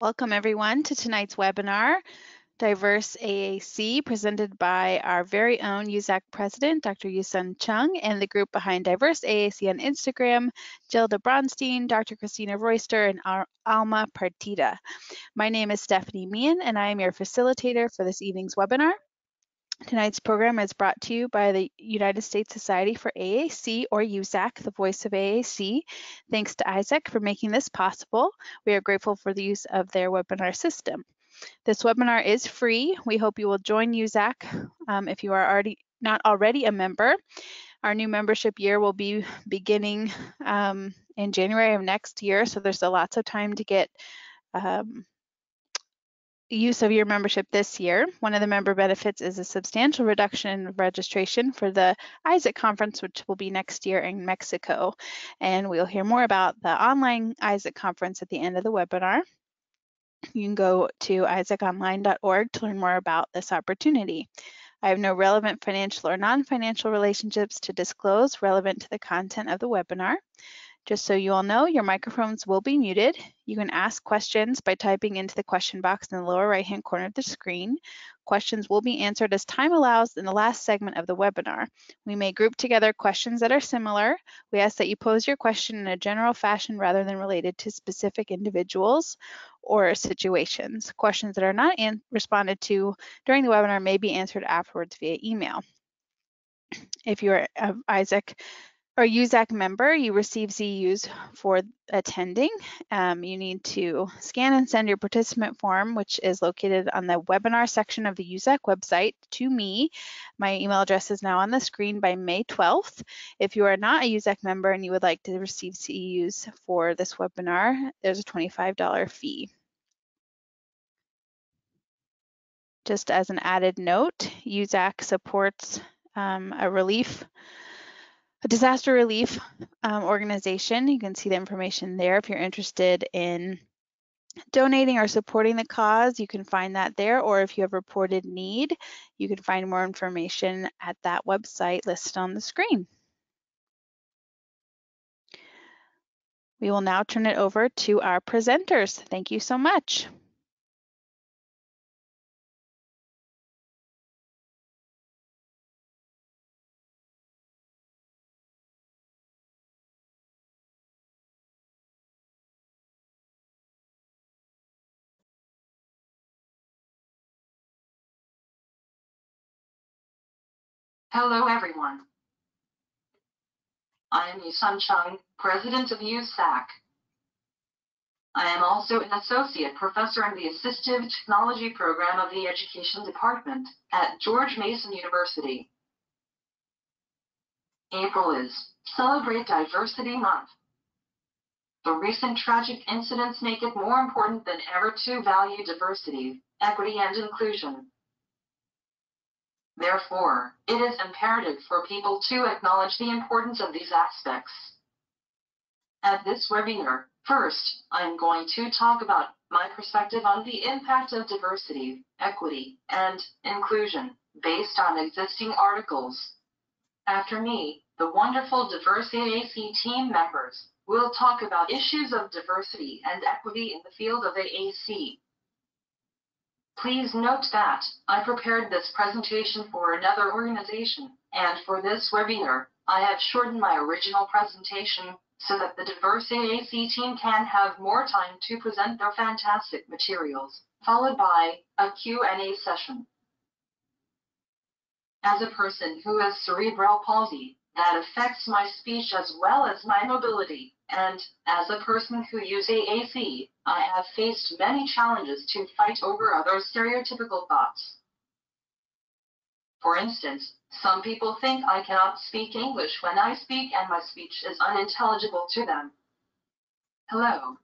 Welcome everyone to tonight's webinar, Diverse AAC, presented by our very own USAC President, Dr. Yoosun Chung, and the group behind Diverse AAC on Instagram, Gilda Bronstein, Dr. Christina Royster, and Alma Partida. My name is Stephanie Meehan, and I am your facilitator for this evening's webinar. Tonight's program is brought to you by the United States Society for AAC, or USAC, the voice of AAC. Thanks to Isaac for making this possible. We are grateful for the use of their webinar system. This webinar is free. We hope you will join USAC if you are not already a member. Our new membership year will be beginning in January of next year, so there's lots of time to get use of your membership this year. One of the member benefits is a substantial reduction in registration for the Isaac conference, which will be next year in Mexico. And we'll hear more about the online Isaac conference at the end of the webinar. You can go to isaaconline.org to learn more about this opportunity. I have no relevant financial or non-financial relationships to disclose relevant to the content of the webinar. Just so you all know, your microphones will be muted. You can ask questions by typing into the question box in the lower right-hand corner of the screen. Questions will be answered as time allows in the last segment of the webinar. We may group together questions that are similar. We ask that you pose your question in a general fashion rather than related to specific individuals or situations. Questions that are not responded to during the webinar may be answered afterwards via email. If you are Isaac or USAC member, you receive CEUs for attending. You need to scan and send your participant form, which is located on the webinar section of the USAC website, to me. My email address is now on the screen by May 12th. If you are not a USAC member and you would like to receive CEUs for this webinar, there's a $25 fee. Just as an added note, USAC supports a disaster relief organization. You can see the information there. If you're interested in donating or supporting the cause, you can find that there, or if you have reported need, you can find more information at that website listed on the screen. We will now turn it over to our presenters. Thank you so much. Hello, everyone. I am Yusun Chung, President of USAC. I am also an Associate Professor in the Assistive Technology Program of the Education Department at George Mason University. April is Celebrate Diversity Month. The recent tragic incidents make it more important than ever to value diversity, equity, and inclusion. Therefore, it is imperative for people to acknowledge the importance of these aspects. At this webinar, first, I'm going to talk about my perspective on the impact of diversity, equity, and inclusion based on existing articles. After me, the wonderful diverse AAC team members will talk about issues of diversity and equity in the field of AAC. Please note that I prepared this presentation for another organization, and for this webinar, I have shortened my original presentation so that the diverse AAC team can have more time to present their fantastic materials, followed by a Q&A session. As a person who has cerebral palsy that affects my speech as well as my mobility, and as a person who uses AAC, I have faced many challenges to fight over other stereotypical thoughts. For instance, some people think I cannot speak English when I speak and my speech is unintelligible to them. Hello.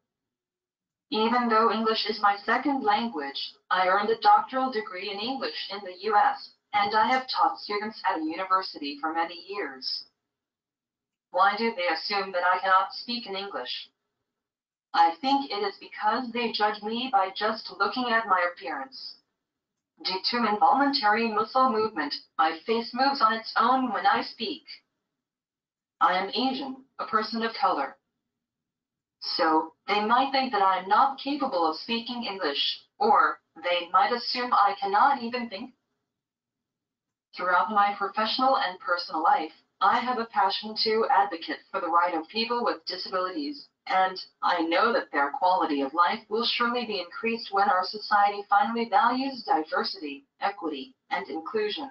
Even though English is my second language, I earned a doctoral degree in English in the US, and I have taught students at a university for many years. Why do they assume that I cannot speak in English? I think it is because they judge me by just looking at my appearance. Due to involuntary muscle movement, my face moves on its own when I speak. I am Asian, a person of color. So, they might think that I'm not capable of speaking English, or they might assume I cannot even think. Throughout my professional and personal life, I have a passion to advocate for the right of people with disabilities, and I know that their quality of life will surely be increased when our society finally values diversity, equity, and inclusion.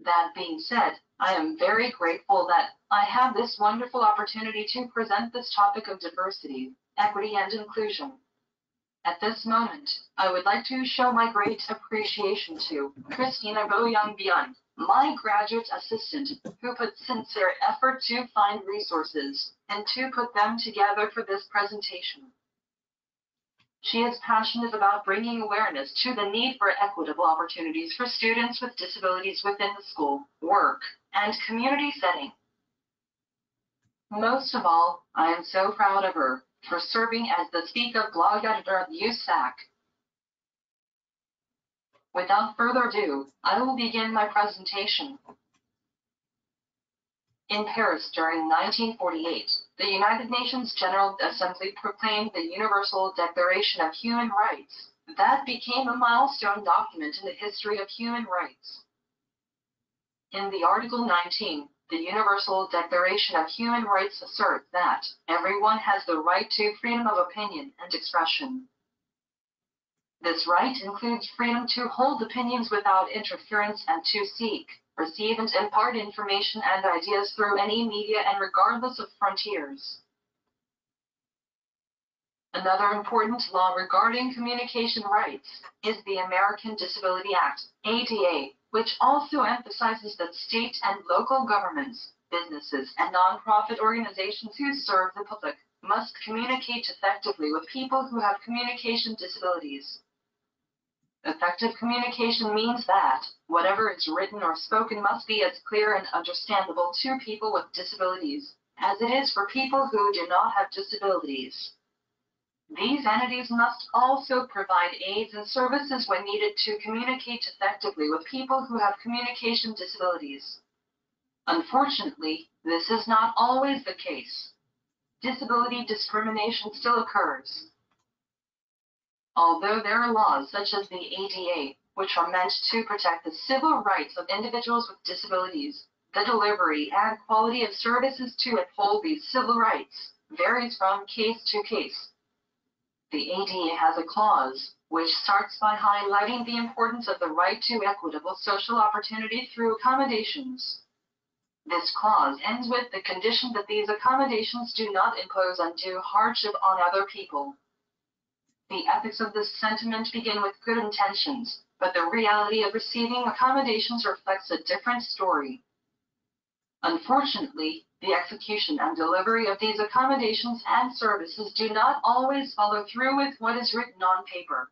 That being said, I am very grateful that I have this wonderful opportunity to present this topic of diversity, equity, and inclusion. At this moment, I would like to show my great appreciation to Christina Youngbion, my graduate assistant, who put sincere effort to find resources and to put them together for this presentation. She is passionate about bringing awareness to the need for equitable opportunities for students with disabilities within the school, work, and community setting. Most of all, I am so proud of her for serving as the Speak Up blog editor of USAC. Without further ado, I will begin my presentation. In Paris during 1948, the United Nations General Assembly proclaimed the Universal Declaration of Human Rights. That became a milestone document in the history of human rights. In the Article 19, the Universal Declaration of Human Rights asserts that everyone has the right to freedom of opinion and expression. This right includes freedom to hold opinions without interference and to seek, receive, and impart information and ideas through any media and regardless of frontiers. Another important law regarding communication rights is the American Disability Act, ADA, which also emphasizes that state and local governments, businesses, and nonprofit organizations who serve the public must communicate effectively with people who have communication disabilities. Effective communication means that whatever is written or spoken must be as clear and understandable to people with disabilities as it is for people who do not have disabilities. These entities must also provide aids and services when needed to communicate effectively with people who have communication disabilities. Unfortunately, this is not always the case. Disability discrimination still occurs. Although there are laws such as the ADA, which are meant to protect the civil rights of individuals with disabilities, the delivery and quality of services to uphold these civil rights varies from case to case. The ADA has a clause which starts by highlighting the importance of the right to equitable social opportunity through accommodations. This clause ends with the condition that these accommodations do not impose undue hardship on other people. The ethics of this sentiment begin with good intentions, but the reality of receiving accommodations reflects a different story. Unfortunately, the execution and delivery of these accommodations and services do not always follow through with what is written on paper.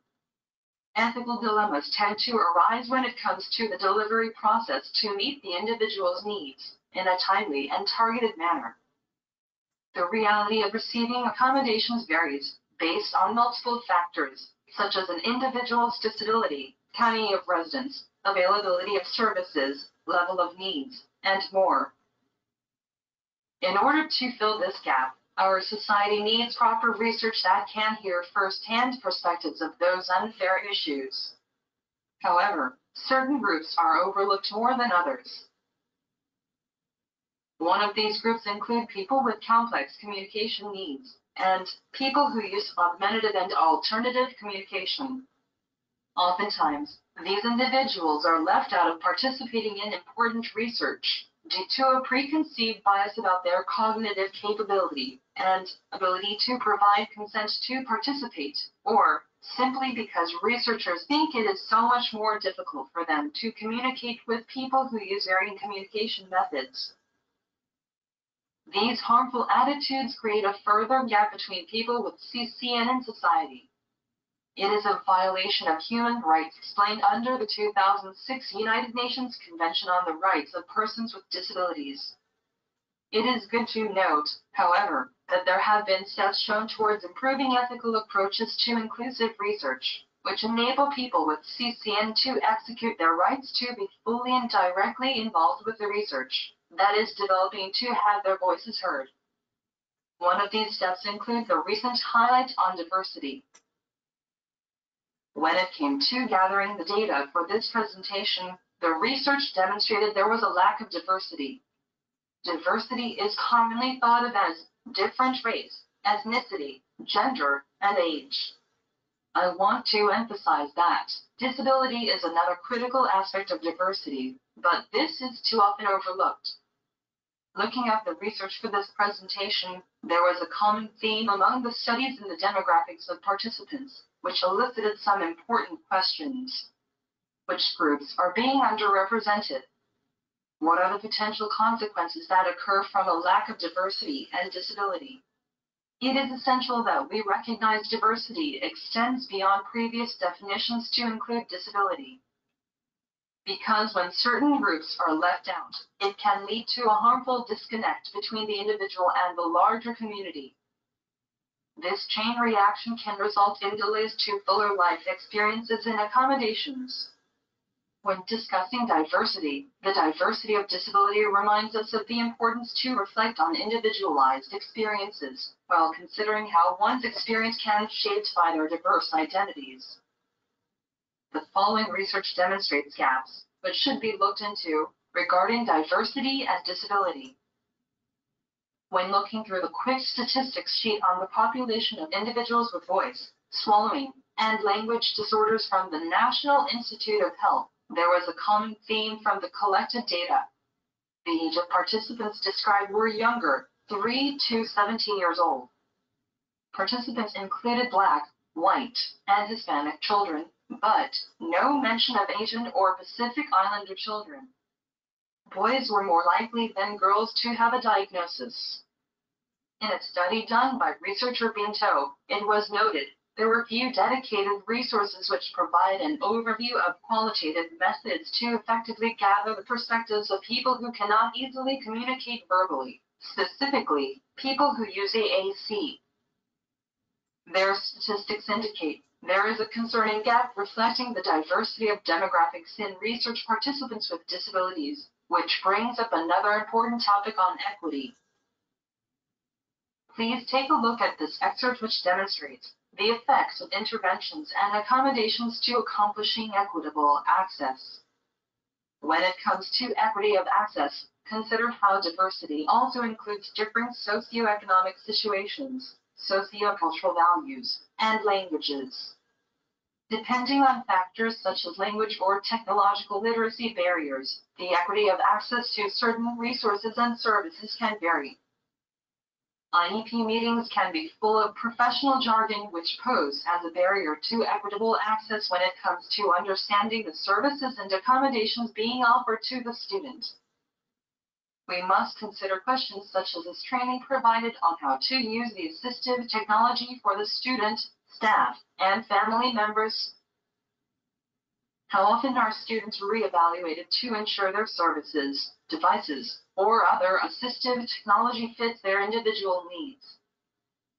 Ethical dilemmas tend to arise when it comes to the delivery process to meet the individual's needs in a timely and targeted manner. The reality of receiving accommodations varies based on multiple factors, such as an individual's disability, county of residence, availability of services, level of needs, and more. In order to fill this gap, our society needs proper research that can hear first-hand perspectives of those unfair issues. However, certain groups are overlooked more than others. One of these groups include people with complex communication needs and people who use augmentative and alternative communication. Oftentimes, these individuals are left out of participating in important research due to a preconceived bias about their cognitive capability and ability to provide consent to participate, or simply because researchers think it is so much more difficult for them to communicate with people who use varying communication methods. These harmful attitudes create a further gap between people with CCN and society. It is a violation of human rights explained under the 2006 United Nations Convention on the Rights of Persons with Disabilities. It is good to note, however, that there have been steps shown towards improving ethical approaches to inclusive research, which enable people with CCN to execute their rights to be fully and directly involved with the research that is developing to have their voices heard. One of these steps includes the recent highlight on diversity. When it came to gathering the data for this presentation, the research demonstrated there was a lack of diversity. Diversity is commonly thought of as different race, ethnicity, gender, and age. I want to emphasize that disability is another critical aspect of diversity, but this is too often overlooked. Looking at the research for this presentation, there was a common theme among the studies in the demographics of participants, which elicited some important questions. Which groups are being underrepresented? What are the potential consequences that occur from a lack of diversity and disability? It is essential that we recognize diversity extends beyond previous definitions to include disability. Because when certain groups are left out, it can lead to a harmful disconnect between the individual and the larger community. This chain reaction can result in delays to fuller life experiences and accommodations. When discussing diversity, the diversity of disability reminds us of the importance to reflect on individualized experiences, while considering how one's experience can be shaped by their diverse identities. The following research demonstrates gaps, but should be looked into, regarding diversity and disability. When looking through the quick statistics sheet on the population of individuals with voice, swallowing, and language disorders from the National Institute of Health, there was a common theme from the collected data. The age of participants described were younger, 3 to 17 years old. Participants included Black, White, and Hispanic children, but no mention of Asian or Pacific Islander children. Boys were more likely than girls to have a diagnosis. In a study done by researcher Binto, it was noted there were few dedicated resources which provide an overview of qualitative methods to effectively gather the perspectives of people who cannot easily communicate verbally, specifically, people who use AAC. Their statistics indicate there is a concerning gap reflecting the diversity of demographics in research participants with disabilities, which brings up another important topic on equity. Please take a look at this excerpt which demonstrates the effects of interventions and accommodations to accomplishing equitable access. When it comes to equity of access, consider how diversity also includes different socioeconomic situations, sociocultural values, and languages. Depending on factors such as language or technological literacy barriers, the equity of access to certain resources and services can vary. IEP meetings can be full of professional jargon which pose as a barrier to equitable access when it comes to understanding the services and accommodations being offered to the student. We must consider questions such as is training provided on how to use the assistive technology for the student, staff, and family members. How often are students reevaluated to ensure their services, devices, or other assistive technology fits their individual needs?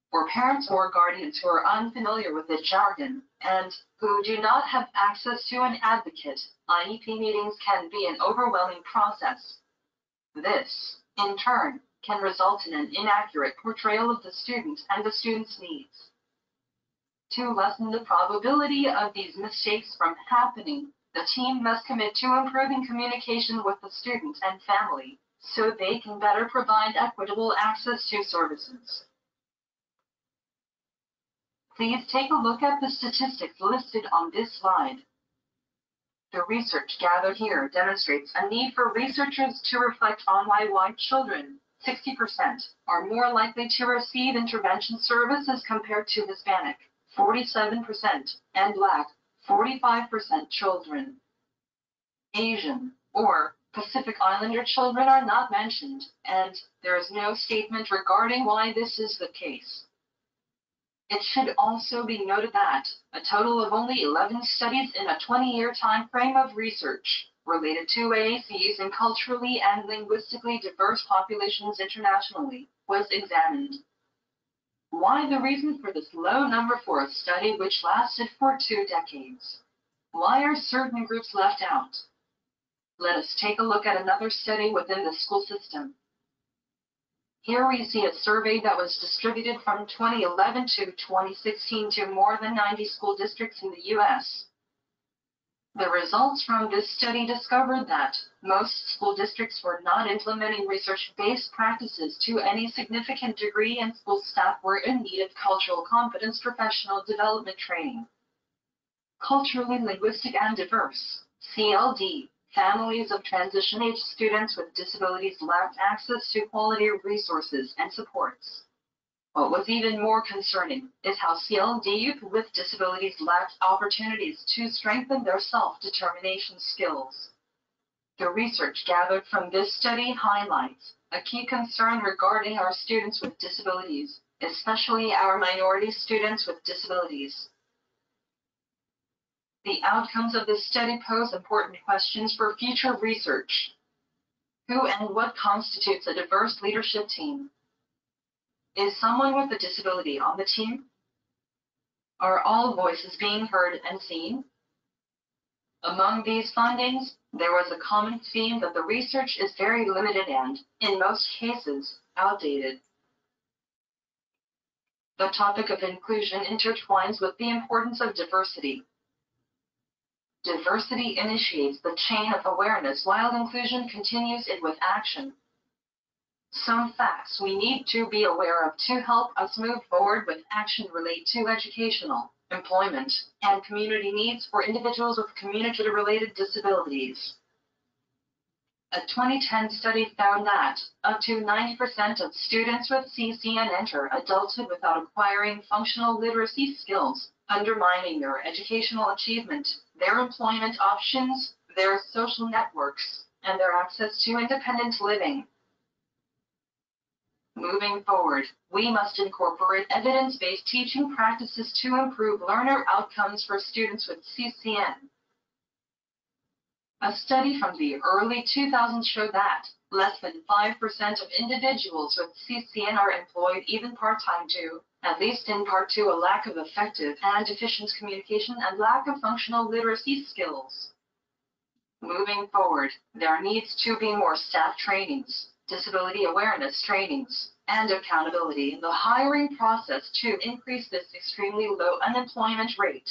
For parents or guardians who are unfamiliar with the jargon and who do not have access to an advocate, IEP meetings can be an overwhelming process. This, in turn, can result in an inaccurate portrayal of the student and the student's needs. To lessen the probability of these mistakes from happening, the team must commit to improving communication with the student and family so they can better provide equitable access to services. Please take a look at the statistics listed on this slide. The research gathered here demonstrates a need for researchers to reflect on why white children, 60%, are more likely to receive intervention services compared to Hispanic, 47%, and Black, 45% children. Asian, or Pacific Islander children are not mentioned, and there is no statement regarding why this is the case. It should also be noted that a total of only 11 studies in a 20-year time frame of research related to AACs in culturally and linguistically diverse populations internationally was examined. Why the reason for this low number for a study which lasted for 2 decades? Why are certain groups left out? Let us take a look at another study within the school system. Here we see a survey that was distributed from 2011 to 2016 to more than 90 school districts in the U.S. The results from this study discovered that most school districts were not implementing research-based practices to any significant degree, and school staff were in need of cultural competence professional development training. Culturally linguistic and diverse, CLD. Families of transition-age students with disabilities lacked access to quality resources and supports. What was even more concerning is how CLD youth with disabilities lacked opportunities to strengthen their self-determination skills. The research gathered from this study highlights a key concern regarding our students with disabilities, especially our minority students with disabilities. The outcomes of this study pose important questions for future research. Who and what constitutes a diverse leadership team? Is someone with a disability on the team? Are all voices being heard and seen? Among these findings, there was a common theme that the research is very limited and, in most cases, outdated. The topic of inclusion intertwines with the importance of diversity. Diversity initiates the chain of awareness while inclusion continues it with action. Some facts we need to be aware of to help us move forward with action relate to educational, employment, and community needs for individuals with communicator-related disabilities. A 2010 study found that up to 90% of students with CCN enter adulthood without acquiring functional literacy skills, undermining their educational achievement, their employment options, their social networks, and their access to independent living. Moving forward, we must incorporate evidence-based teaching practices to improve learner outcomes for students with CCN. A study from the early 2000s showed that less than 5% of individuals with CCN are employed even part-time due, at least in part, to a lack of effective and efficient communication and lack of functional literacy skills. Moving forward, there needs to be more staff trainings, disability awareness trainings, and accountability in the hiring process to increase this extremely low unemployment rate.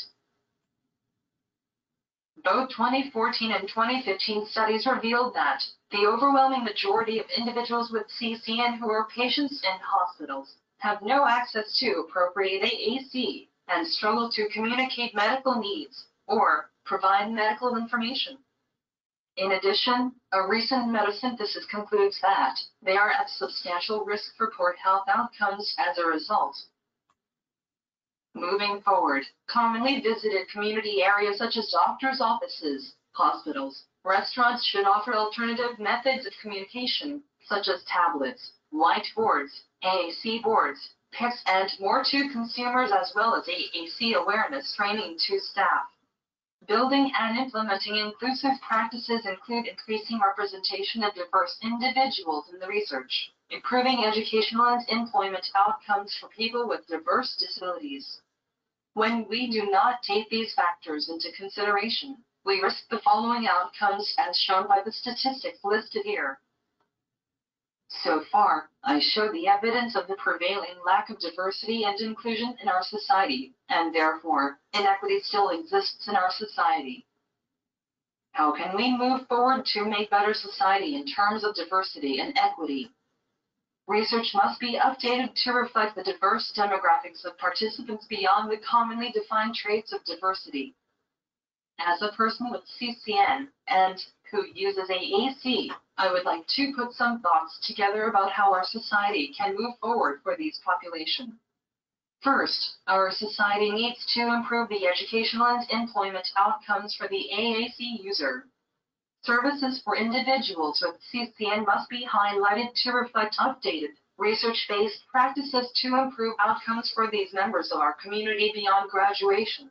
Both 2014 and 2015 studies revealed that the overwhelming majority of individuals with CCN who are patients in hospitals have no access to appropriate AAC and struggle to communicate medical needs or provide medical information. In addition, a recent meta-synthesis concludes that they are at substantial risk for poor health outcomes as a result. Moving forward, commonly visited community areas such as doctors' offices, hospitals, restaurants should offer alternative methods of communication, such as tablets, whiteboards, AAC boards, PICs, and more to consumers, as well as AAC awareness training to staff. Building and implementing inclusive practices include increasing representation of diverse individuals in the research, improving educational and employment outcomes for people with diverse disabilities. When we do not take these factors into consideration, we risk the following outcomes as shown by the statistics listed here. So far, I show the evidence of the prevailing lack of diversity and inclusion in our society, and therefore, inequity still exists in our society. How can we move forward to make better society in terms of diversity and equity? Research must be updated to reflect the diverse demographics of participants beyond the commonly defined traits of diversity. As a person with CCN and who uses AAC, I would like to put some thoughts together about how our society can move forward for these populations. First, our society needs to improve the educational and employment outcomes for the AAC user. Services for individuals with CCN must be highlighted to reflect updated, research-based practices to improve outcomes for these members of our community beyond graduation.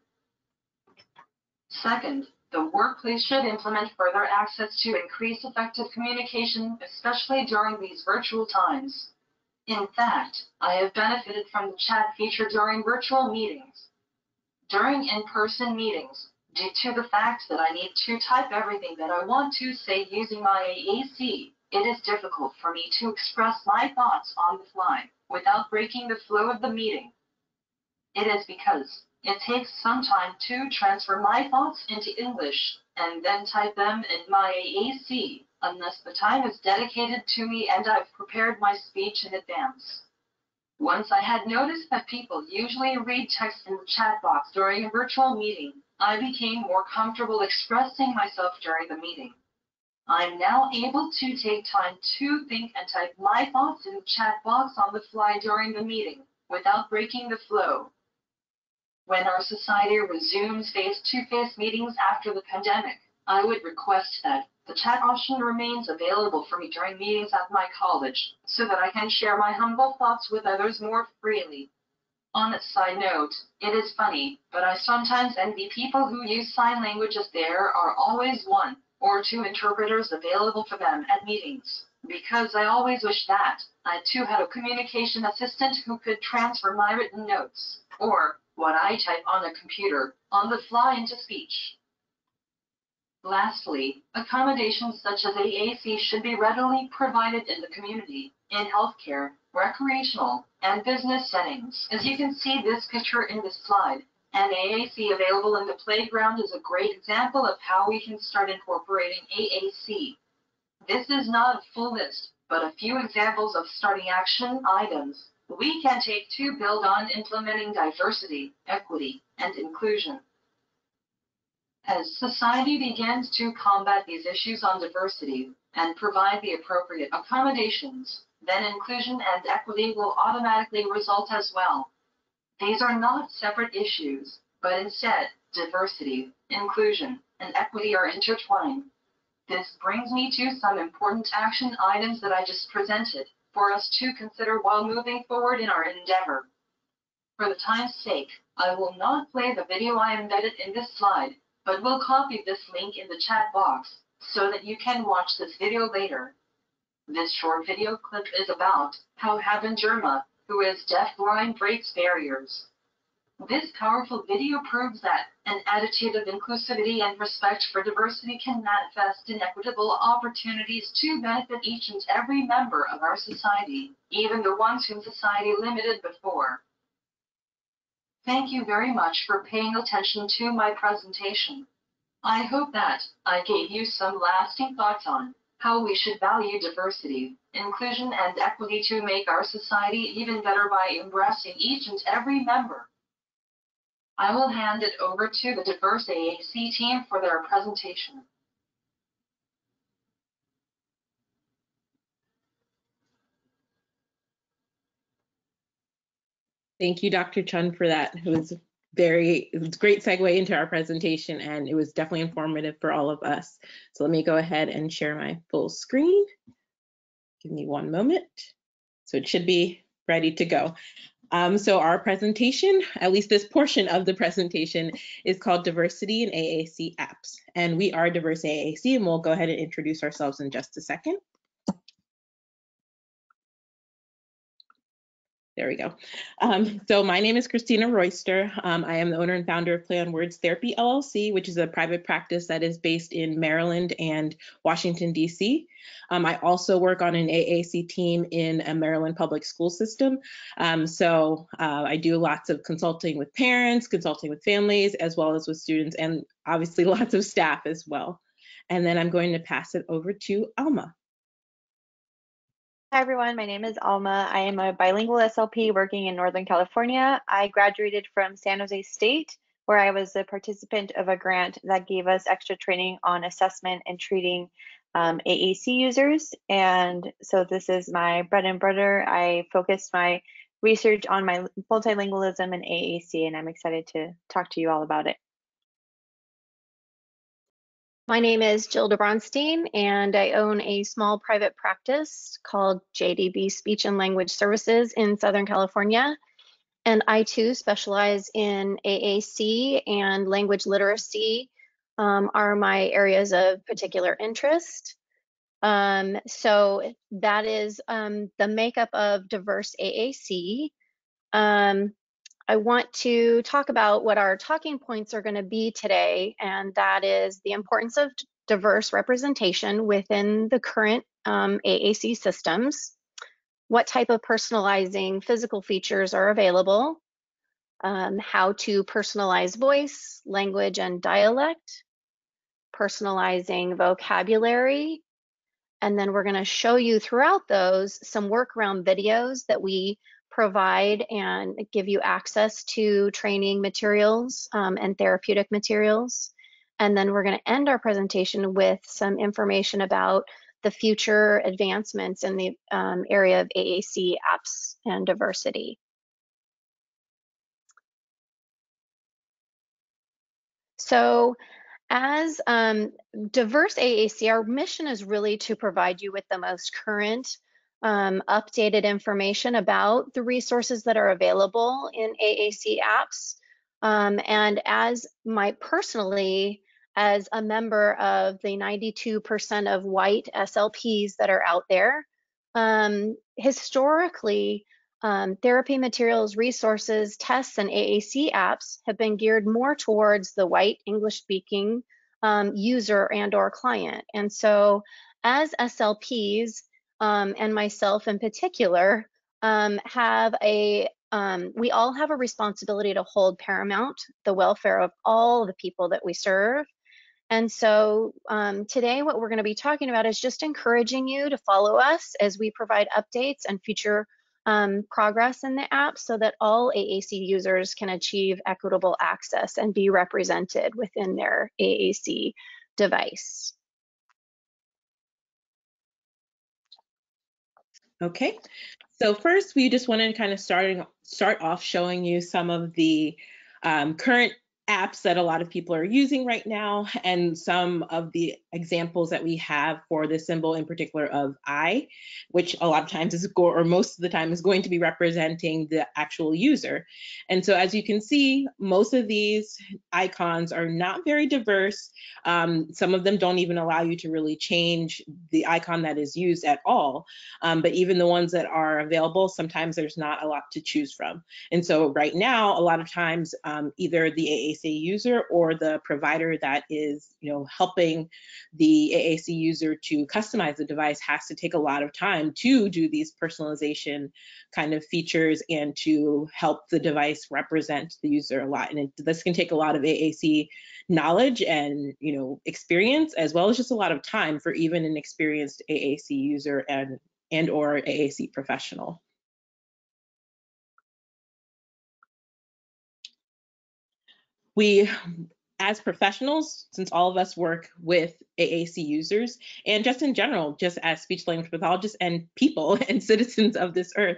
Second, the workplace should implement further access to increase effective communication, especially during these virtual times. In fact, I have benefited from the chat feature during virtual meetings. During in-person meetings, due to the fact that I need to type everything that I want to say using my AAC, it is difficult for me to express my thoughts on the fly without breaking the flow of the meeting. It is because it takes some time to transfer my thoughts into English and then type them in my AAC, unless the time is dedicated to me and I've prepared my speech in advance. Once I had noticed that people usually read text in the chat box during a virtual meeting, I became more comfortable expressing myself during the meeting. I'm now able to take time to think and type my thoughts in the chat box on the fly during the meeting, without breaking the flow. When our society resumes face-to-face meetings after the pandemic, I would request that the chat option remains available for me during meetings at my college, so that I can share my humble thoughts with others more freely. On a side note, it is funny, but I sometimes envy people who use sign language as there are always one or two interpreters available for them at meetings, because I always wish that I too had a communication assistant who could transfer my written notes, or what I type on a computer, on the fly into speech. Lastly, accommodations such as AAC should be readily provided in the community, in healthcare, recreational, and business settings. As you can see this picture in this slide, an AAC available in the playground is a great example of how we can start incorporating AAC. This is not a full list, but a few examples of starting action items we can take to build on implementing diversity, equity, and inclusion. As society begins to combat these issues on diversity and provide the appropriate accommodations, then inclusion and equity will automatically result as well. These are not separate issues, but instead, diversity, inclusion, and equity are intertwined. This brings me to some important action items that I just presented for us to consider while moving forward in our endeavor. For the time's sake, I will not play the video I embedded in this slide, but will copy this link in the chat box so that you can watch this video later. This short video clip is about how Haben Germa, who is deafblind, breaks barriers. This powerful video proves that an attitude of inclusivity and respect for diversity can manifest in equitable opportunities to benefit each and every member of our society, even the ones whom society limited before. Thank you very much for paying attention to my presentation. I hope that I gave you some lasting thoughts on how we should value diversity, inclusion, and equity to make our society even better by embracing each and every member. I will hand it over to the diverse AAC team for their presentation. Thank you, Dr. Chung, for that. It was a great segue into our presentation, and it was definitely informative for all of us. So let me go ahead and share my full screen. Give me one moment. So it should be ready to go. So our presentation, at least this portion of the presentation, is called Diversity in AAC Apps. And we are Diverse AAC, and we'll go ahead and introduce ourselves in just a second. There we go. So my name is Christina Royster. I am the owner and founder of Play on Words Therapy LLC, which is a private practice that is based in Maryland and Washington, D.C. I also work on an AAC team in a Maryland public school system. I do lots of consulting with parents, consulting with families, as well as with students, and obviously lots of staff as well. And then I'm going to pass it over to Alma. Hi everyone, my name is Alma. I am a bilingual SLP working in Northern California. I graduated from San Jose State, where I was a participant of a grant that gave us extra training on assessment and treating AAC users. And so this is my bread and butter. I focused my research on my multilingualism and AAC, and I'm excited to talk to you all about it. My name is Jill DeBronstein, and I own a small private practice called JDB Speech and Language Services in Southern California. And I too specialize in AAC, and language literacy are my areas of particular interest. So that is the makeup of diverse AAC. I want to talk about what our talking points are going to be today, and that is the importance of diverse representation within the current AAC systems, what type of personalizing physical features are available, how to personalize voice, language, and dialect, personalizing vocabulary, and then we're going to show you throughout those some workaround videos that we provide and give you access to training materials and therapeutic materials. And then we're going to end our presentation with some information about the future advancements in the area of AAC apps and diversity. So as diverse AAC, our mission is really to provide you with the most current, updated information about the resources that are available in AAC apps. And as personally, as a member of the 92% of white SLPs that are out there, historically, therapy materials, resources, tests, and AAC apps have been geared more towards the white English-speaking user and/or client. And so as SLPs, and myself in particular, we all have a responsibility to hold paramount the welfare of all the people that we serve. And so today what we're going to be talking about is just encouraging you to follow us as we provide updates and future progress in the app so that all AAC users can achieve equitable access and be represented within their AAC device. Okay, so first we just wanted to kind of start off showing you some of the current apps that a lot of people are using right now, and some of the examples that we have for the symbol in particular of I, which a lot of times is, or most of the time, is going to be representing the actual user. And so as you can see, most of these icons are not very diverse. Some of them don't even allow you to really change the icon that is used at all. But even the ones that are available, sometimes there's not a lot to choose from. And so right now, a lot of times, either the AAC user or the provider that is, helping the AAC user to customize the device has to take a lot of time to do these personalization kind of features and to help the device represent the user a lot. And this can take a lot of AAC knowledge and, experience, as well as just a lot of time for even an experienced AAC user and or AAC professional. We, as professionals, since all of us work with AAC users, and just in general, just as speech language pathologists and people and citizens of this earth,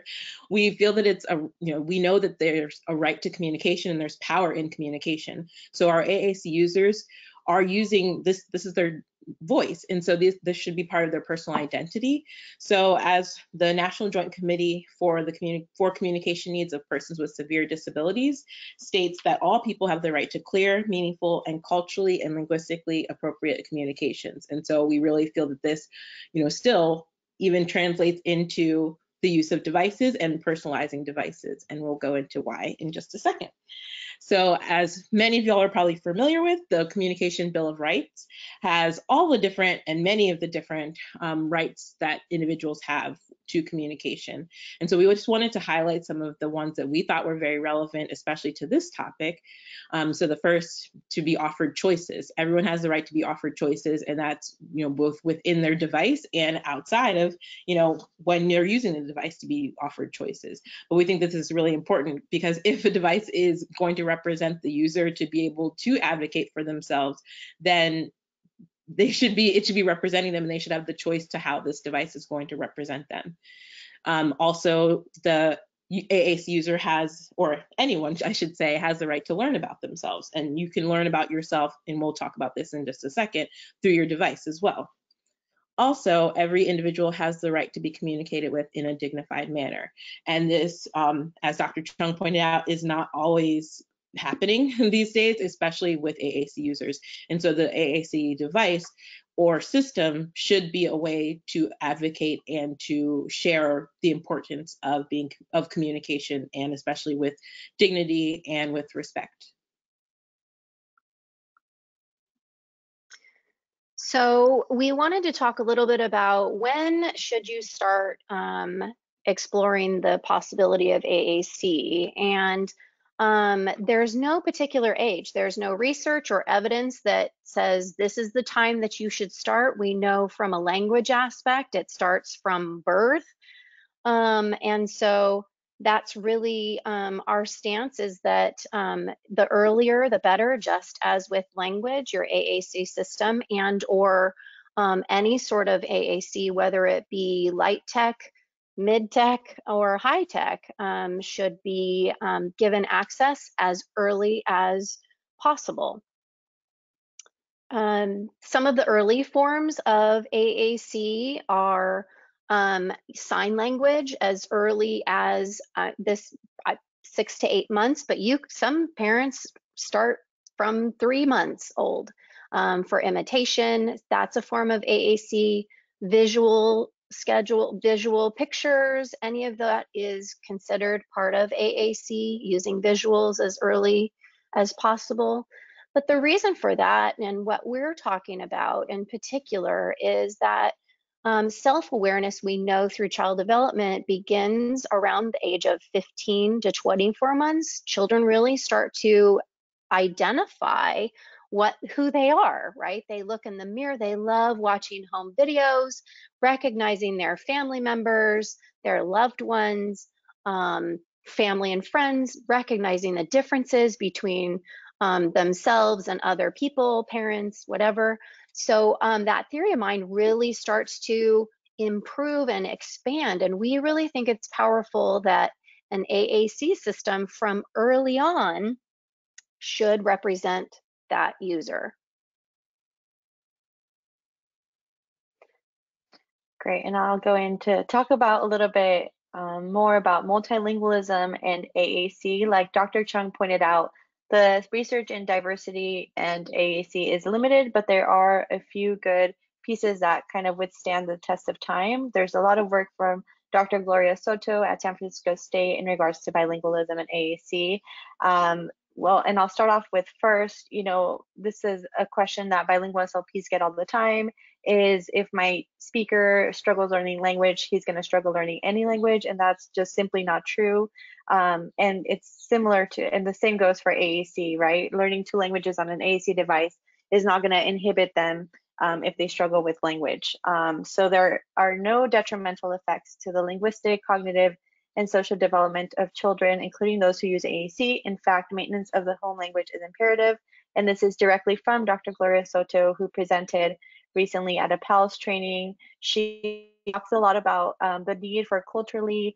we feel that it's we know that there's a right to communication and there's power in communication. So our AAC users are using this is their voice, and so this should be part of their personal identity. So as the National Joint Committee for Communication Needs of Persons with Severe Disabilities states that all people have the right to clear, meaningful, and culturally and linguistically appropriate communications. And so we really feel that this, still even translates into the use of devices and personalizing devices, and we'll go into why in just a second. So as many of y'all are probably familiar with, the Communication Bill of Rights has all the different and many of the different rights that individuals have to communication. And so we just wanted to highlight some of the ones that we thought were very relevant, especially to this topic. So the first, to be offered choices. Everyone has the right to be offered choices, and that's, both within their device and outside of, when they're using the device, to be offered choices. But we think this is really important because if a device is going to represent the user to be able to advocate for themselves, then it should be representing them, and they should have the choice to how this device is going to represent them. Also, the AAC user has, or anyone I should say, has the right to learn about themselves, and you can learn about yourself, and we'll talk about this in just a second, through your device as well. Also, every individual has the right to be communicated with in a dignified manner. And this, as Dr. Chung pointed out, is not always happening these days, especially with AAC users. And so the AAC device or system should be a way to advocate and to share the importance of communication, and especially with dignity and with respect. So we wanted to talk a little bit about when should you start exploring the possibility of AAC. And there's no particular age. There's no research or evidence that says this is the time that you should start. We know from a language aspect, it starts from birth. And so that's really our stance, is that the earlier the better, just as with language, your AAC system and or any sort of AAC, whether it be light tech, mid tech, or high tech, should be given access as early as possible. Some of the early forms of AAC are sign language as early as 6 to 8 months, but some parents start from 3 months old. For imitation, that's a form of AAC. Visual pictures, any of that is considered part of AAC, using visuals as early as possible. But the reason for that, and what we're talking about in particular, is that self-awareness, we know through child development, begins around the age of 15 to 24 months. Children really start to identify who they are, right? They look in the mirror, they love watching home videos, recognizing their family members, their loved ones, family and friends, recognizing the differences between themselves and other people, parents, whatever. So that theory of mind really starts to improve and expand. And we really think it's powerful that an AAC system from early on should represent that user. Great, and I'll go in to talk about a little bit more about multilingualism and AAC. Like Dr. Chung pointed out, the research in diversity and AAC is limited, but there are a few good pieces that kind of withstand the test of time. There's a lot of work from Dr. Gloria Soto at San Francisco State in regards to bilingualism and AAC. Well, and I'll start off with first, this is a question that bilingual SLPs get all the time, is if my speaker struggles learning language, he's going to struggle learning any language, and that's just simply not true. And it's similar to, and the same goes for AAC, right? Learning 2 languages on an AAC device is not going to inhibit them if they struggle with language. So there are no detrimental effects to the linguistic, cognitive, and social development of children, including those who use AAC. In fact, maintenance of the home language is imperative. And this is directly from Dr. Gloria Soto, who presented recently at a PALS training. She talks a lot about the need for culturally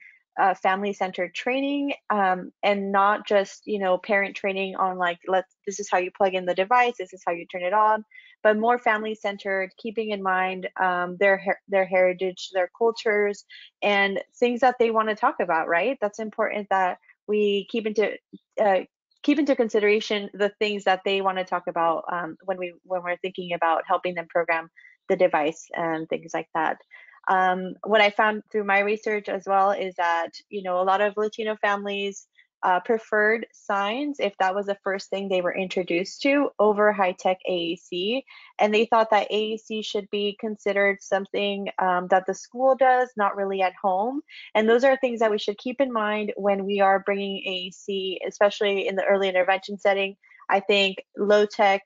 family-centered training, and not just parent training on like, this is how you plug in the device, this is how you turn it on, but more family-centered, keeping in mind their heritage, their cultures, and things that they want to talk about, right? That's important that we keep into consideration the things that they want to talk about when we're thinking about helping them program the device and things like that. What I found through my research as well is that a lot of Latino families preferred signs if that was the first thing they were introduced to over high-tech AAC, and they thought that AAC should be considered something that the school does, not really at home. And those are things that we should keep in mind when we are bringing AAC, especially in the early intervention setting. I think low-tech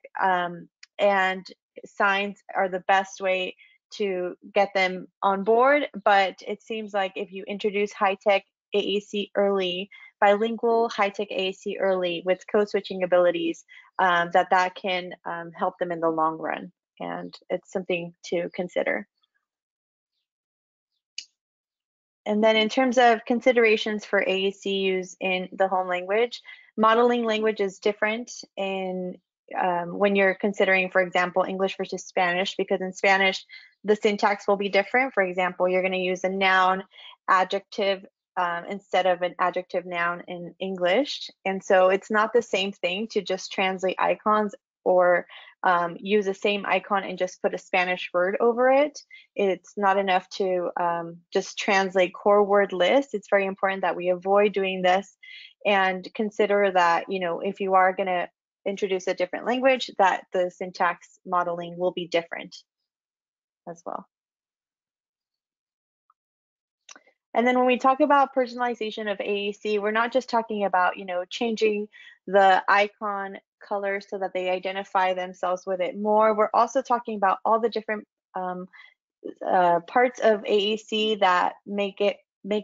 and signs are the best way to get them on board, but it seems like if you introduce high-tech AAC early, bilingual high-tech AAC early with code switching abilities, that can help them in the long run, and it's something to consider. And then in terms of considerations for AAC use in the home language, modeling language is different in when you're considering, for example, English versus Spanish, because in Spanish, the syntax will be different. For example, you're going to use a noun adjective instead of an adjective noun in English. And so it's not the same thing to just translate icons or use the same icon and just put a Spanish word over it. It's not enough to just translate core word lists. It's very important that we avoid doing this and consider that, if you are going to introduce a different language, that the syntax modeling will be different. as well. And then when we talk about personalization of AAC, we're not just talking about, changing the icon color so that they identify themselves with it more. We're also talking about all the different parts of AAC that make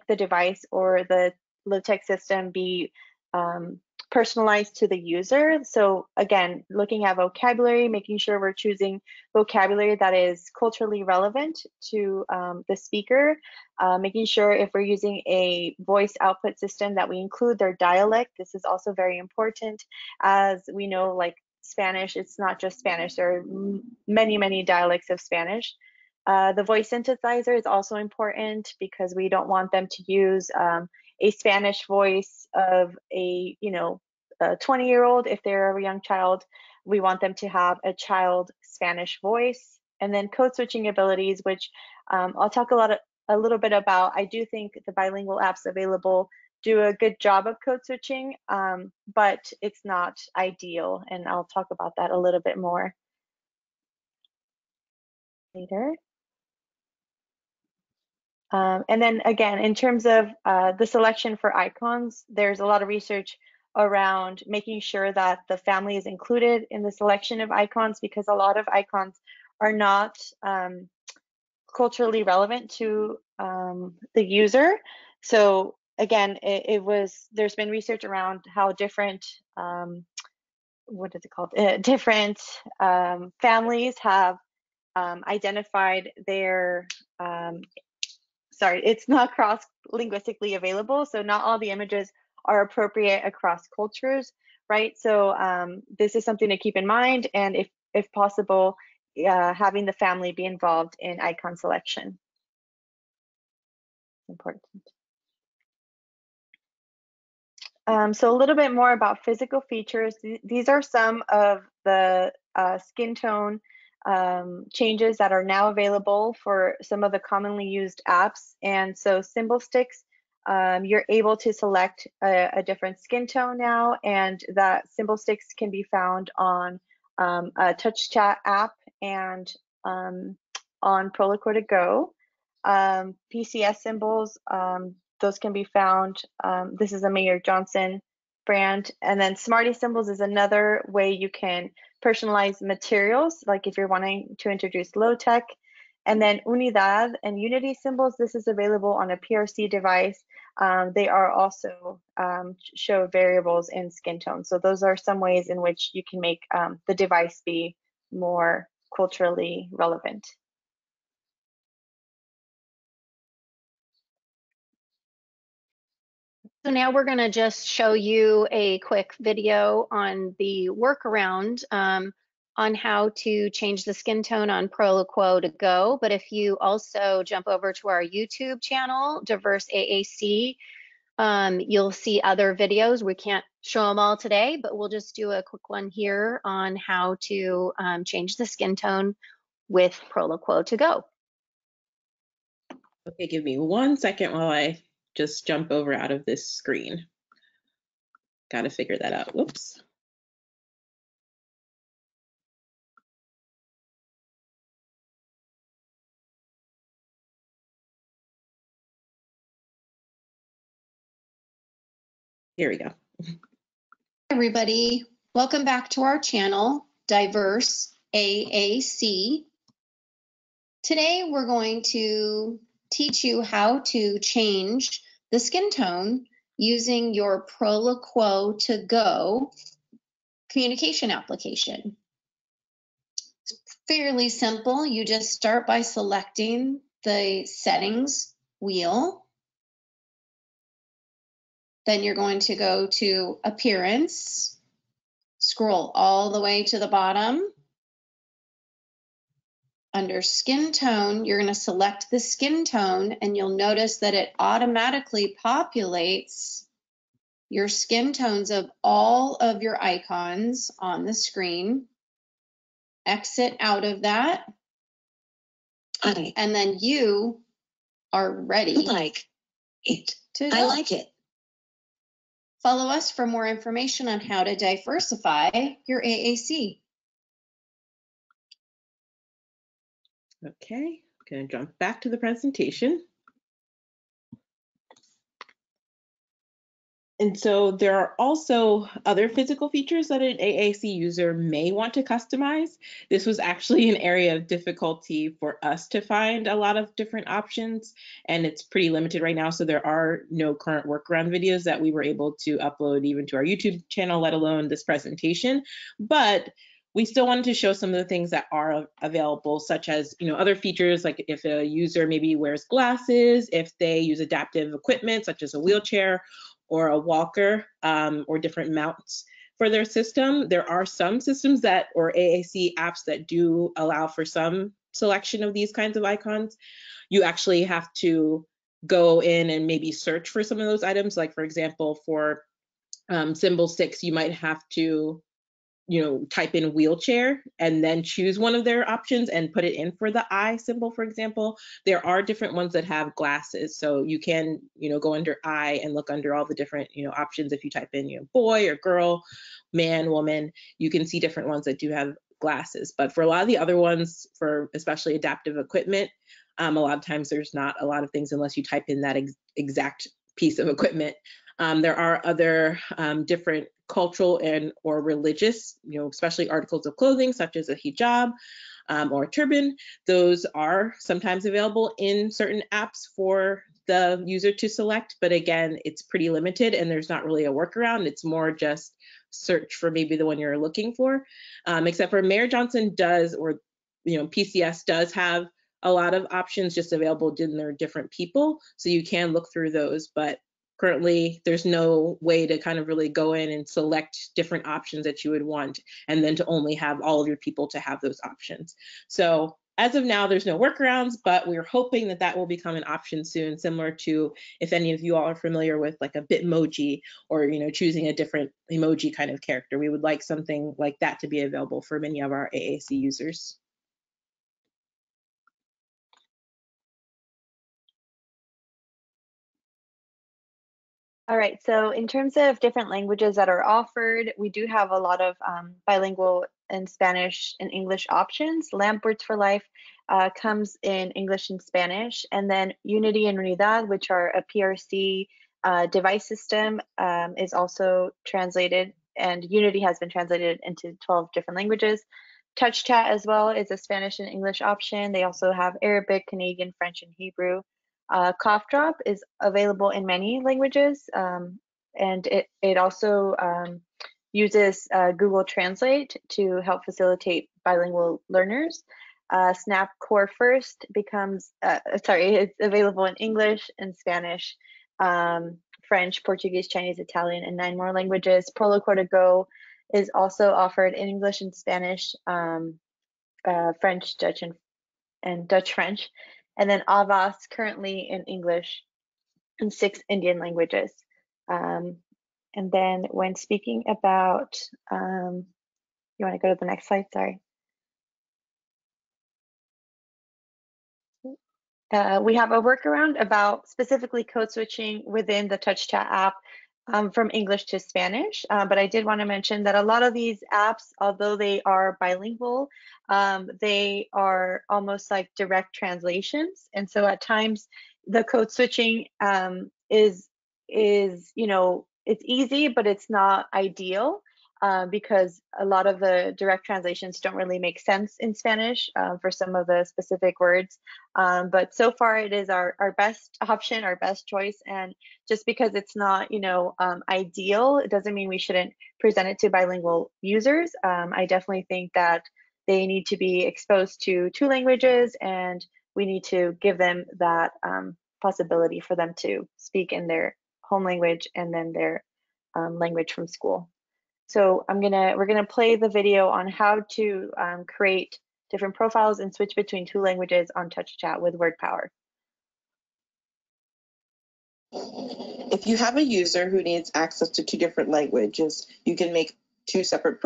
the device or the lighttech system be personalized to the user. So again, looking at vocabulary, making sure we're choosing vocabulary that is culturally relevant to the speaker, making sure if we're using a voice output system that we include their dialect. This is also very important. As we know, like Spanish, it's not just Spanish. There are many, many dialects of Spanish. The voice synthesizer is also important because we don't want them to use a Spanish voice of a 20-year-old. If they're a young child, we want them to have a child Spanish voice. And then code switching abilities, which I'll talk a little bit about. I do think the bilingual apps available do a good job of code switching, but it's not ideal, and I'll talk about that a little bit more later. And then again, in terms of the selection for icons, there's a lot of research around making sure that the family is included in the selection of icons, because a lot of icons are not culturally relevant to the user. So again, there's been research around how different different families have identified their sorry, it's not cross-linguistically available, so not all the images are appropriate across cultures, right? So this is something to keep in mind, and if possible, having the family be involved in icon selection. Important. So a little bit more about physical features. These are some of the skin tone changes that are now available for some of the commonly used apps. And so symbol sticks, you're able to select a different skin tone now, and that symbol sticks can be found on a touch chat app and on Proloquo to Go. PCS symbols, those can be found. This is a Mayor Johnson brand. And then Smarty symbols is another way you can personalize materials, like if you're wanting to introduce low tech. And then Unidad and Unity symbols, this is available on a PRC device. They are also show variables in skin tone. So those are some ways in which you can make the device be more culturally relevant. So now we're going to just show you a quick video on the workaround on how to change the skin tone on Proloquo to Go. But if you also jump over to our YouTube channel, Diverse AAC, you'll see other videos. We can't show them all today, but we'll just do a quick one here on how to change the skin tone with Proloquo to Go. Okay, give me 1 second while I just jump over out of this screen. Got to figure that out. Whoops. Here we go. Hi, everybody. Welcome back to our channel, Diverse AAC. Today, we're going to teach you how to change the skin tone using your Proloquo to Go communication application. It's fairly simple. You just start by selecting the settings wheel. Then you're going to go to Appearance, scroll all the way to the bottom. Under Skin Tone, you're going to select the skin tone, and you'll notice that it automatically populates your skin tones of all of your icons on the screen. Exit out of that. And then you are ready. I like it. To go. I like it. Follow us for more information on how to diversify your AAC. Okay, I'm going to jump back to the presentation. And so there are also other physical features that an AAC user may want to customize. This was actually an area of difficulty for us to find a lot of different options, and it's pretty limited right now. So there are no current workaround videos that we were able to upload even to our YouTube channel, let alone this presentation. But we still wanted to show some of the things that are available, such as, other features, like if a user maybe wears glasses, if they use adaptive equipment, such as a wheelchair, or a walker, or different mounts for their system. There are some systems or AAC apps that do allow for some selection of these kinds of icons. You actually have to go in and maybe search for some of those items. Like, for example, for symbol 6, you might have to type in wheelchair and then choose one of their options and put it in for the I symbol, for example. There are different ones that have glasses. So you can, go under I and look under all the different, options. If you type in, boy or girl, man, woman, you can see different ones that do have glasses. But for a lot of the other ones, for especially adaptive equipment, a lot of times there's not a lot of things unless you type in that exact piece of equipment. There are other different cultural or religious, especially articles of clothing, such as a hijab or a turban. Those are sometimes available in certain apps for the user to select, but again, it's pretty limited and there's not really a workaround. It's more just search for maybe the one you're looking for, except for Mayor Johnson does, or PCS does have a lot of options just available in their different people, so you can look through those, but currently, there's no way to kind of really go in and select different options that you would want, and then to only have all of your people to have those options. So as of now, there's no workarounds, but we're hoping that that will become an option soon, similar to if any of you all are familiar with like a Bitmoji, or choosing a different emoji kind of character. We would like something like that to be available for many of our AAC users. All right, so in terms of different languages that are offered, we do have a lot of bilingual and Spanish and English options. Lamp Words for Life comes in English and Spanish, and then Unity and Unidad, which are a PRC device system, is also translated, and Unity has been translated into 12 different languages. Touch Chat as well is a Spanish and English option. They also have Arabic, Canadian, French, and Hebrew. Cough Drop is available in many languages, and it also uses Google Translate to help facilitate bilingual learners. Snap Core First it's available in English and Spanish, French, Portuguese, Chinese, Italian, and 9 more languages. Proloquo to Go is also offered in English and Spanish, French, Dutch, and Dutch French. And then Avas currently in English and 6 Indian languages. And then when speaking about, you want to go to the next slide? Sorry. We have a workaround about specifically code switching within the Touch Chat app from English to Spanish. But I did want to mention that a lot of these apps, although they are bilingual, they are almost like direct translations. And so at times the code switching is it's easy, but it's not ideal. Because a lot of the direct translations don't really make sense in Spanish for some of the specific words. But so far it is our best option, our best choice. And just because it's not, ideal, it doesn't mean we shouldn't present it to bilingual users. I definitely think that they need to be exposed to 2 languages, and we need to give them that possibility for them to speak in their home language and then their language from school. So we're gonna play the video on how to create different profiles and switch between 2 languages on Touch Chat with word power. If you have a user who needs access to 2 different languages, you can make 2 separate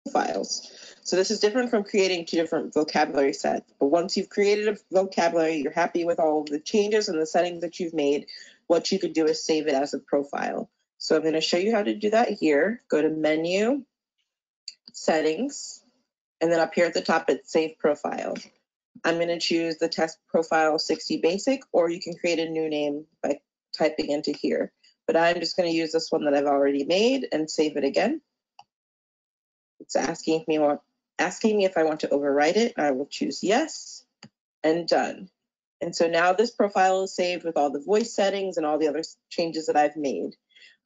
profiles. So this is different from creating 2 different vocabulary sets. But once you've created a vocabulary, you're happy with all of the changes and the settings that you've made, what you can do is save it as a profile. So I'm going to show you how to do that here. Go to Menu, Settings, And then up here at the top, it's Save Profile. I'm going to choose the test profile 60 basic, or you can create a new name by typing into here. But I'm just going to use this one that I've already made and save it again. It's asking me if I want to overwrite it. I will choose yes and done. And so now this profile is saved with all the voice settings and all the other changes that I've made.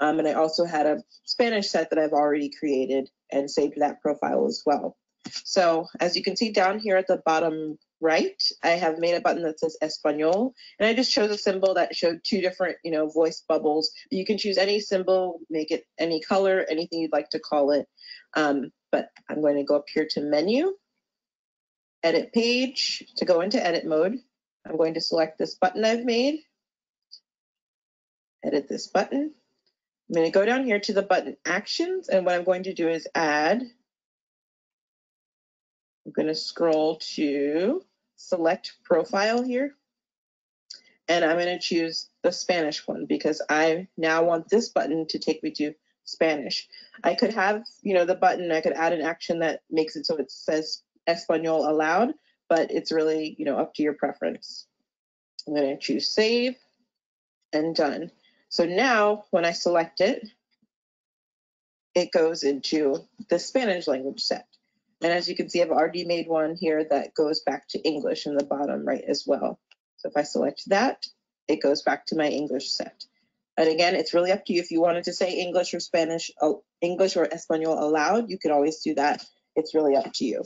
And I also had a Spanish set that I've already created and saved that profile as well. So as you can see down here at the bottom right, I have made a button that says Español, and I just chose a symbol that showed two different, voice bubbles. You can choose any symbol, make it any color, anything you'd like to call it. But I'm going to go up here to Menu, Edit Page. To go into edit mode, I'm going to select this button I've made, edit this button. I'm going to go down here to the button Actions, and what I'm going to do is add. I'm going to scroll to Select Profile here, and I'm going to choose the Spanish one because I now want this button to take me to Spanish. I could have, the button, I could add an action that makes it so it says Español allowed, but it's really, up to your preference. I'm going to choose Save and Done. So now when I select it, it goes into the Spanish language set. And as you can see, I've already made one here that goes back to English in the bottom right as well. So if I select that, it goes back to my English set. And again, it's really up to you. If you wanted to say English or Spanish, English or Espanol allowed, you could always do that. It's really up to you.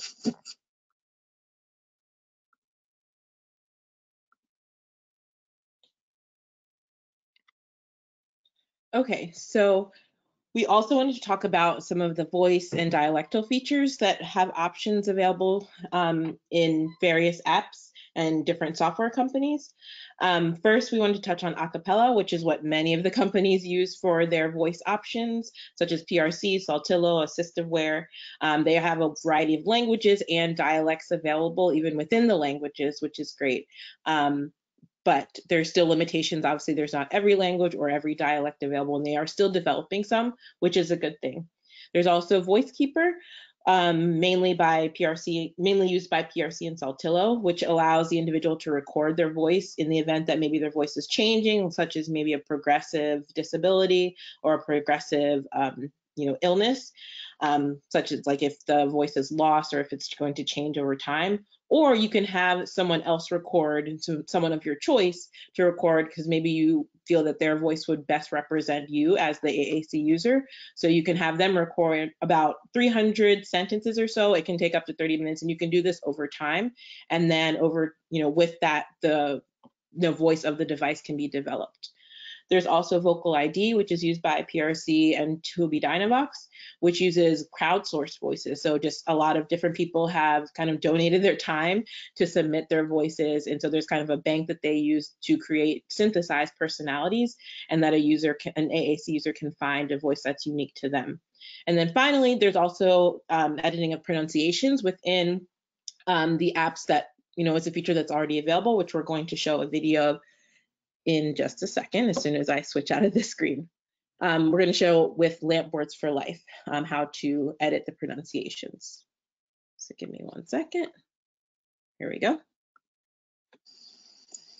Okay, so we also wanted to talk about some of the voice and dialectal features that have options available in various apps and different software companies. First, we wanted to touch on acapella, which is what many of the companies use for their voice options, such as PRC, Saltillo, assistivewear. They have a variety of languages and dialects available even within the languages, which is great. But there's still limitations. Obviously, there's not every language or every dialect available, and they are still developing some, which is a good thing. There's also VoiceKeeper, mainly used by PRC and Saltillo, which allows the individual to record their voice in the event that maybe their voice is changing, such as maybe a progressive disability or a progressive illness, such as like if the voice is lost or if it's going to change over time. Or you can have someone else record, so someone of your choice to record, because maybe you feel that their voice would best represent you as the AAC user. So you can have them record about 300 sentences or so. It can take up to 30 minutes, and you can do this over time. And then with that, the voice of the device can be developed. There's also Vocal ID, which is used by PRC and Tubi Dynavox, which uses crowdsourced voices. So just a lot of different people have kind of donated their time to submit their voices. And so there's kind of a bank that they use to create synthesized personalities, and that an AAC user can find a voice that's unique to them. And then finally, there's also editing of pronunciations within the apps that, is a feature that's already available, which we're going to show a video of in just a second, as soon as I switch out of this screen. We're going to show with Lampwords for Life how to edit the pronunciations. So give me 1 second. Here we go.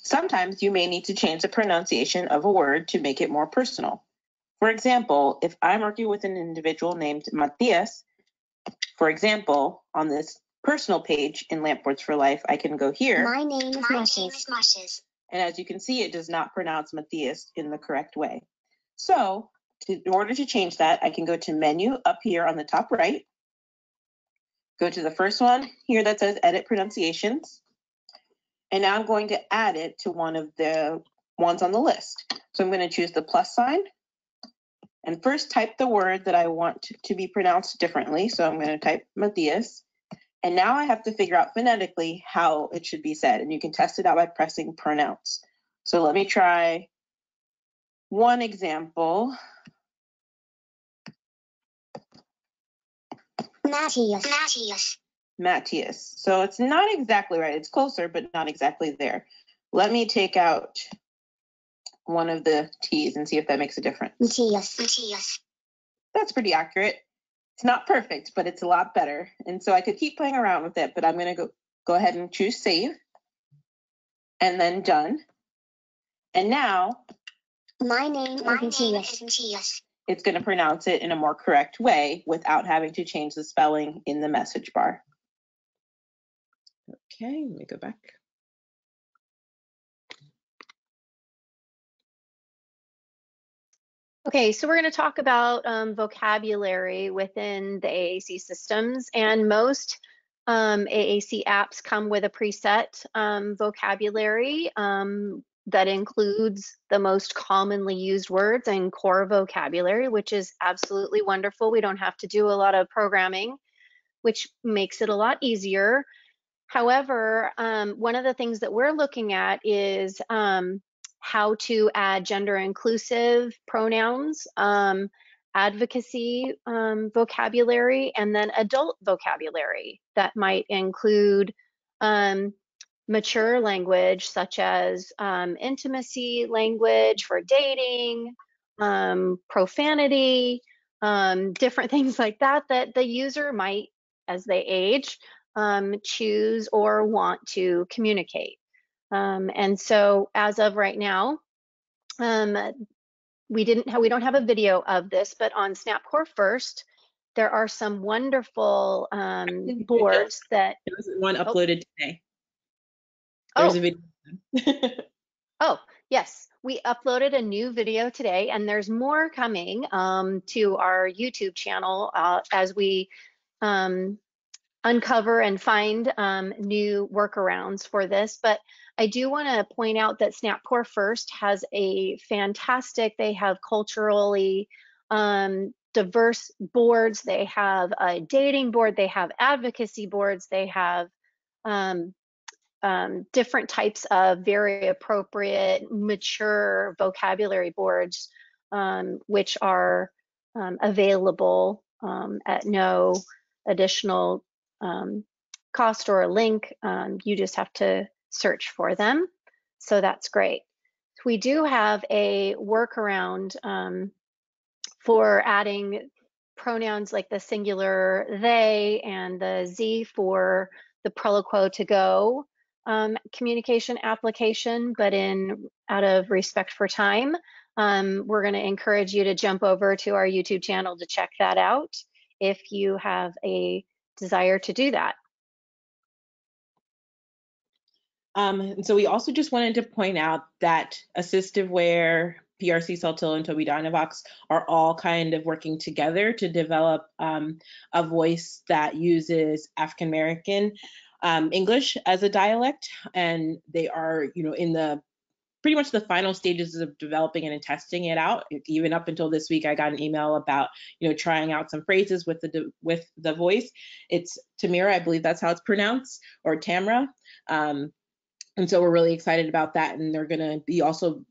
Sometimes you may need to change the pronunciation of a word to make it more personal. For example, if I'm working with an individual named Matias, for example, on this personal page in Lampwords for Life, I can go here. My name is Marshes. And as you can see, it does not pronounce Matthias in the correct way. So in order to change that, I can go to Menu up here on the top right, go to the first one here that says Edit Pronunciations, and now I'm going to add it to one of the ones on the list. So I'm going to choose the plus sign, and first type the word that I want to be pronounced differently. So I'm going to type Matthias. And now I have to figure out phonetically how it should be said, and you can test it out by pressing pronounce. So let me try one example. Matthias. So it's not exactly right. It's closer, but not exactly there. Let me take out one of the T's and see if that makes a difference. Matthias. That's pretty accurate. It's not perfect, but it's a lot better. And so I could keep playing around with it, but I'm going to go ahead and choose save and then done. And now My name is Matthias. It's going to pronounce it in a more correct way without having to change the spelling in the message bar. Okay, let me go back. Okay, so we're going to talk about vocabulary within the AAC systems, and most AAC apps come with a preset vocabulary that includes the most commonly used words and core vocabulary, which is absolutely wonderful. We don't have to do a lot of programming, which makes it a lot easier. However, one of the things that we're looking at is how to add gender inclusive pronouns, advocacy vocabulary, and then adult vocabulary that might include mature language such as intimacy language for dating, profanity, different things like that that the user might, as they age, choose or want to communicate. And so as of right now, we don't have a video of this, but on SnapCore First, there are some wonderful boards that. There was one uploaded today. There's a video. Oh, yes, we uploaded a new video today, and there's more coming to our YouTube channel as we uncover and find new workarounds for this. But I do want to point out that SnapCore First has a fantastic, they have culturally diverse boards. They have a dating board, they have advocacy boards, they have different types of very appropriate, mature vocabulary boards, which are available at no additional cost or a link. You just have to search for them. So that's great. We do have a workaround for adding pronouns like the singular they and the Z for the Proloquo to go communication application, but out of respect for time, we're going to encourage you to jump over to our YouTube channel to check that out if you have a desire to do that. And so we also just wanted to point out that AssistiveWear, PRC Saltillo, and Toby Dynavox are all kind of working together to develop a voice that uses African American English as a dialect, and they are, in the pretty much the final stages of developing and testing it out. Even up until this week, I got an email about, trying out some phrases with the voice. It's Tamira, I believe that's how it's pronounced, or Tamra. And so we're really excited about that. And they're going to be also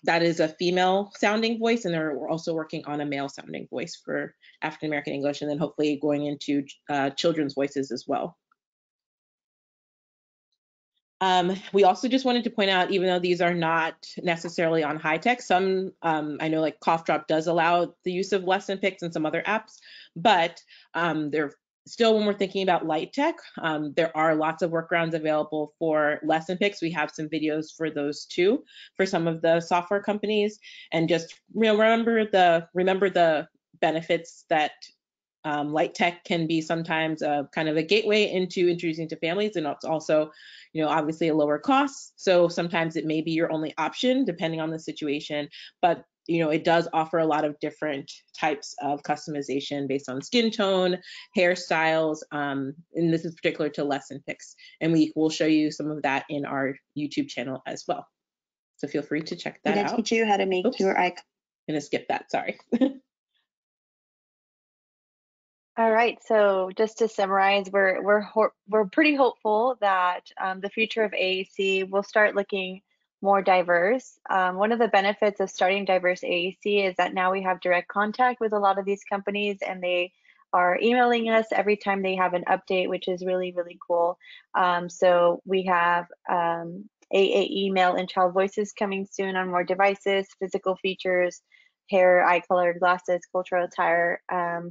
that is a female sounding voice, and we're also working on a male sounding voice for African American English, and then hopefully going into children's voices as well. We also just wanted to point out, even though these are not necessarily on high tech, some, I know like Cough Drop does allow the use of lesson picks and some other apps, but they're still, when we're thinking about light tech, there are lots of workarounds available for lesson picks. We have some videos for those too, for some of the software companies, and just remember the benefits that light tech can be sometimes kind of a gateway into introducing to families, and it's also, obviously a lower cost. So sometimes it may be your only option depending on the situation, but it does offer a lot of different types of customization based on skin tone, hairstyles, and this is particular to lesson picks. And we will show you some of that in our YouTube channel as well. So feel free to check that out. I'm gonna teach you how to make your icon. I'm gonna skip that, sorry. All right, so just to summarize, we're pretty hopeful that the future of AAC will start looking more diverse. One of the benefits of starting diverse AAC is that now we have direct contact with a lot of these companies, and they are emailing us every time they have an update, which is really, really cool. So we have AAE male and child voices coming soon on more devices, physical features, hair, eye color, glasses, cultural attire,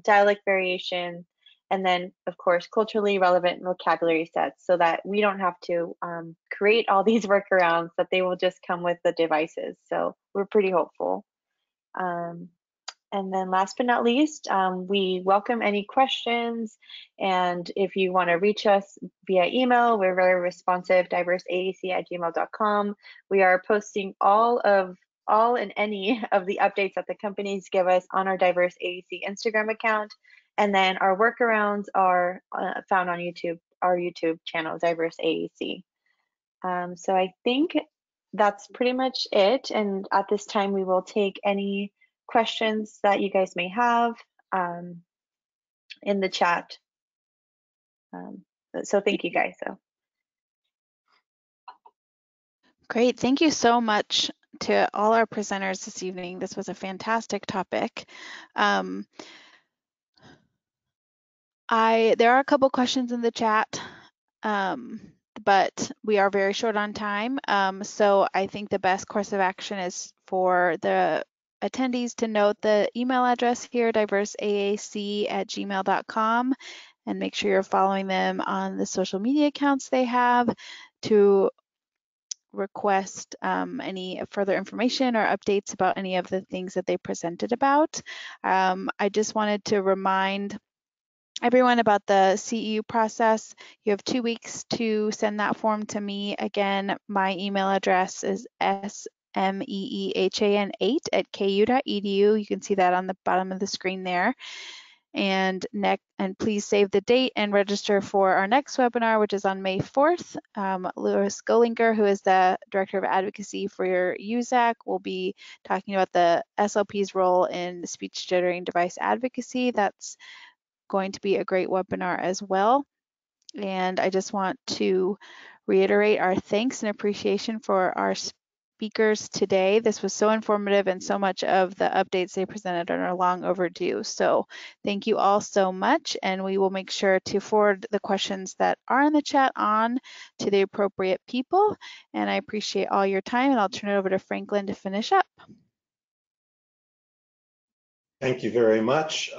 dialect variation, and then, of course, culturally relevant vocabulary sets, so that we don't have to create all these workarounds, that they will just come with the devices. So we're pretty hopeful. And then last but not least, we welcome any questions. And if you want to reach us via email, we're very responsive, diverseaac@gmail.com. We are posting all and any of the updates that the companies give us on our Diverse AAC Instagram account. And then our workarounds are found on YouTube, our YouTube channel, Diverse AAC. So I think that's pretty much it. And at this time, we will take any questions that you guys may have in the chat. So thank you guys. Great, thank you so much to all our presenters this evening. This was a fantastic topic. There are a couple questions in the chat, but we are very short on time. So I think the best course of action is for the attendees to note the email address here, diverseaac@gmail.com, and make sure you're following them on the social media accounts they have to request any further information or updates about any of the things that they presented about. I just wanted to remind everyone about the CEU process. You have 2 weeks to send that form to me. Again, my email address is smeehan8@ku.edu. You can see that on the bottom of the screen there. And please save the date and register for our next webinar, which is on May 4th. Louis Golinker, who is the Director of Advocacy for your USAC, will be talking about the SLP's role in speech generating device advocacy. That's going to be a great webinar as well. And I just want to reiterate our thanks and appreciation for our speakers today. This was so informative, and so much of the updates they presented are long overdue. So thank you all so much, and we will make sure to forward the questions that are in the chat on to the appropriate people. And I appreciate all your time, and I'll turn it over to Franklin to finish up. Thank you very much.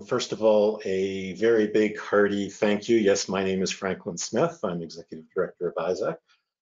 First of all, a very big hearty thank you. Yes, my name is Franklin Smith. I'm Executive Director of AAC.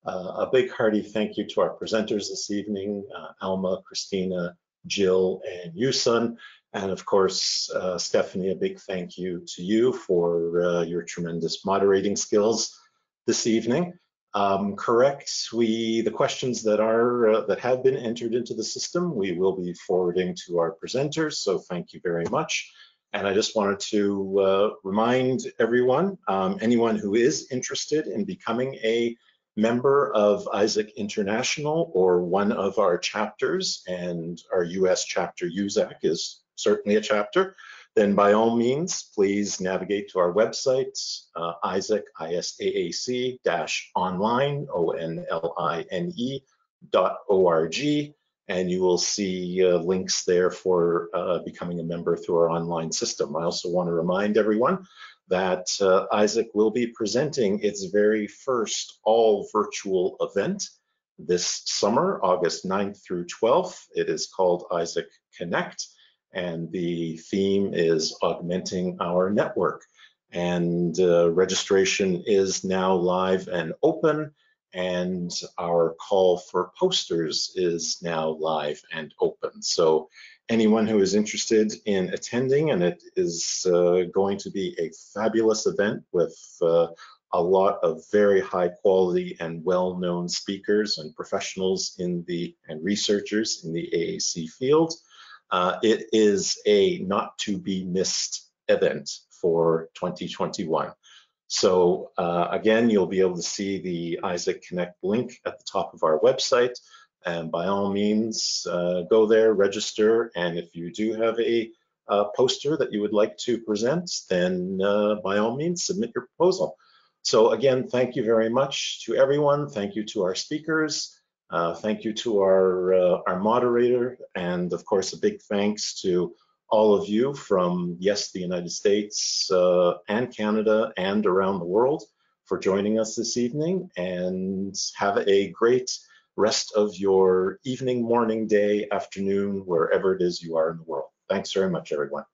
A big hearty thank you to our presenters this evening, Alma, Christina, Jill, and Yoosun. And of course, Stephanie, a big thank you to you for your tremendous moderating skills this evening. Correct, the questions that have been entered into the system, we will be forwarding to our presenters, so thank you very much. And I just wanted to remind everyone, anyone who is interested in becoming a member of AAC International or one of our chapters, and our US chapter USAC is certainly a chapter, then by all means, please navigate to our website, isaac-online, ONLINE.org, and you will see links there for becoming a member through our online system. I also want to remind everyone that AAC will be presenting its very first all virtual event this summer, August 9th through 12th. It is called AAC Connect, and the theme is augmenting our network. And registration is now live and open, and our call for posters is now live and open. So anyone who is interested in attending, and it is going to be a fabulous event with a lot of very high quality and well-known speakers and professionals and researchers in the AAC field. It is a not to be missed event for 2021. So again, you'll be able to see the AAC Connect link at the top of our website. And by all means, go there, register. And if you do have a poster that you would like to present, then by all means, submit your proposal. So again, thank you very much to everyone. Thank you to our speakers. Thank you to our moderator, and of course, a big thanks to all of you from, yes, the United States and Canada and around the world for joining us this evening, and have a great rest of your evening, morning, day, afternoon, wherever it is you are in the world. Thanks very much, everyone.